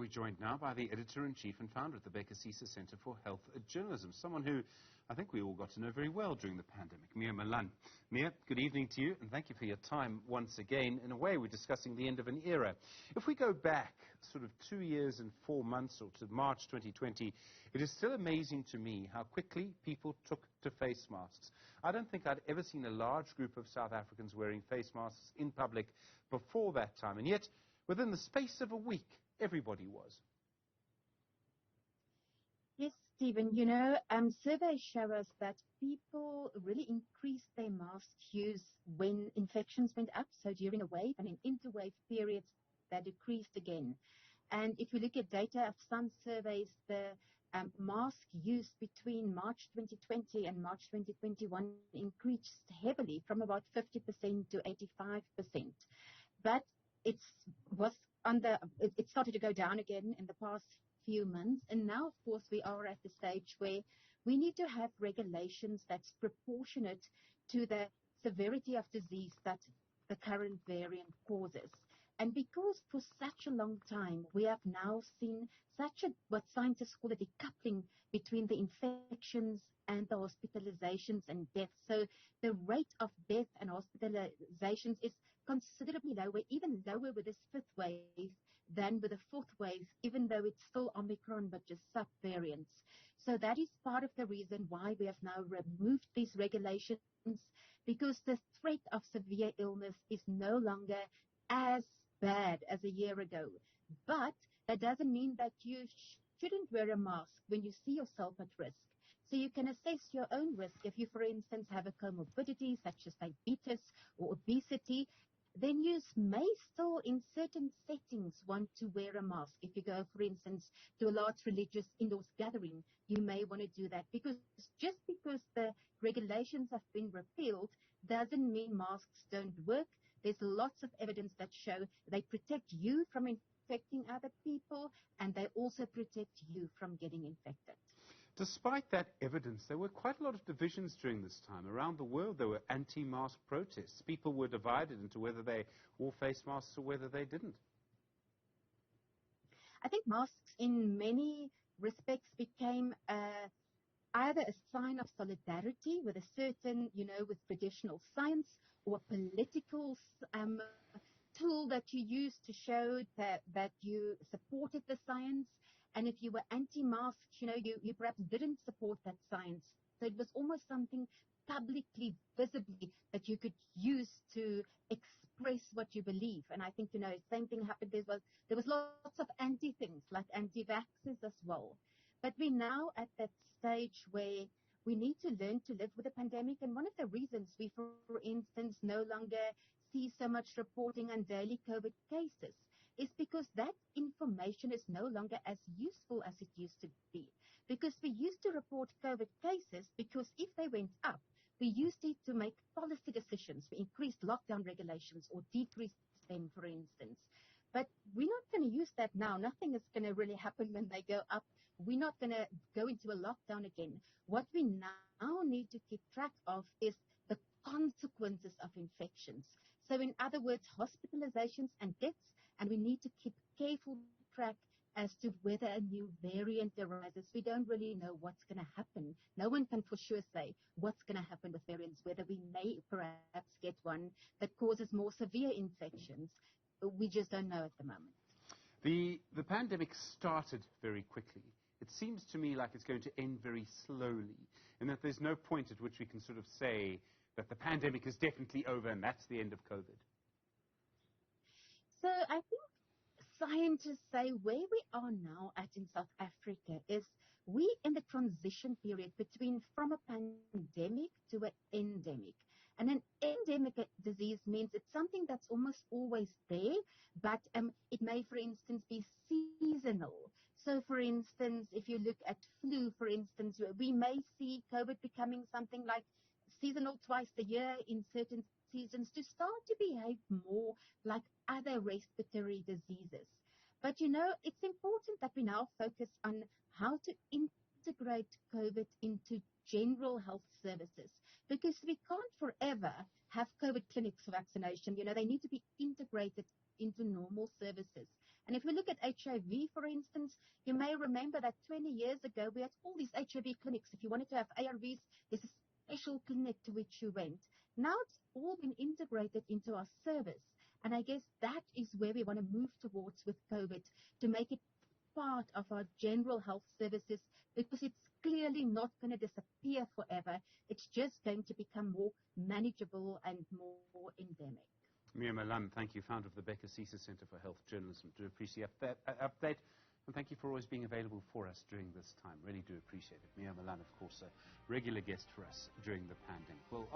we're joined now by the editor-in-chief and founder of the Bhekisisa Centre for Health Journalism, someone who I think we all got to know very well during the pandemic, Malan. Mia, good evening to you, and thank you for your time once again. In a way, we're discussing the end of an era. If we go back sort of 2 years and 4 months or to March 2020, it is still amazing to me how quickly people took to face masks. I don't think I'd ever seen a large group of South Africans wearing face masks in public before that time, and yet within the space of a week, everybody was. Yes, Stephen, surveys show us that people really increased their mask use when infections went up, so during a wave, and in interwave periods, that decreased again. And if you look at data of some surveys, the mask use between March 2020 and March 2021 increased heavily from about 50% to 85%. But it started to go down again in the past few months, and now, of course, we are at the stage where we need to have regulations that's proportionate to the severity of disease that the current variant causes. And because for such a long time we have now seen what scientists call a decoupling between the infections and the hospitalizations and deaths. So the rate of death and hospitalizations is considerably lower, even lower with this fifth wave than with the fourth wave, even though it's still Omicron but just sub-variants. So that is part of the reason why we have now removed these regulations, because the threat of severe illness is no longer as bad as a year ago. But that doesn't mean that you shouldn't wear a mask when you see yourself at risk. So you can assess your own risk. If you, for instance, have a comorbidity such as diabetes or obesity, then you may still, in certain settings, want to wear a mask. If you go, for instance, to a large religious indoors gathering, you may want to do that. Because just because the regulations have been repealed doesn't mean masks don't work. There's lots of evidence that show they protect you from infecting other people, and they also protect you from getting infected. Despite that evidence, there were quite a lot of divisions during this time. Around the world, there were anti-mask protests. People were divided into whether they wore face masks or whether they didn't. I think masks, in many respects, became either a sign of solidarity with a certain, with traditional science, or a political tool that you used to show that you supported the science. And if you were anti-mask, you perhaps didn't support that science. So it was almost something publicly, visibly, that you could use to express what you believe. And I think, same thing happened. There was lots of anti-things, like anti-vaxxers as well. But we're now at that stage where we need to learn to live with the pandemic. And one of the reasons we, for instance, no longer see so much reporting on daily COVID cases is because that information is no longer as useful as it used to be. Because we used to report COVID cases because if they went up, we used it to make policy decisions. We increased lockdown regulations or decreased them, for instance. But we're not going to use that now. Nothing is going to really happen when they go up. We're not going to go into a lockdown again. What we now need to keep track of is the consequences of infections. So in other words, hospitalizations and deaths, and we need to keep careful track as to whether a new variant arises. We don't really know what's going to happen. No one can for sure say what's going to happen with variants, whether we may perhaps get one that causes more severe infections. We just don't know at the moment. The pandemic started very quickly. It seems to me like it's going to end very slowly, and that there's no point at which we can sort of say that the pandemic is definitely over and that's the end of COVID. So I think scientists say where we are now at in South Africa is we in the transition period from a pandemic to an endemic. And an endemic disease means it's something that's almost always there, but it may, for instance, be seasonal. So, for instance, if you look at flu, for instance, we may see COVID becoming something like seasonal twice a year in certain seasons to start to behave more like other respiratory diseases. But, it's important that we now focus on how to integrate COVID into general health services, because we can't forever have COVID clinics for vaccination. They need to be integrated into normal services. And if we look at HIV, for instance, you may remember that 20 years ago we had all these HIV clinics. If you wanted to have ARVs, there's a special clinic to which you went. Now it's all been integrated into our service. And I guess that is where we want to move towards with COVID, to make it part of our general health services, because it's clearly not going to disappear forever. It's just going to become more manageable and more endemic. Malan, thank you, founder of the Bhekisisa Centre for Health Journalism. Do appreciate that update, and thank you for always being available for us during this time. Really do appreciate it. Malan, of course, a regular guest for us during the pandemic. Well,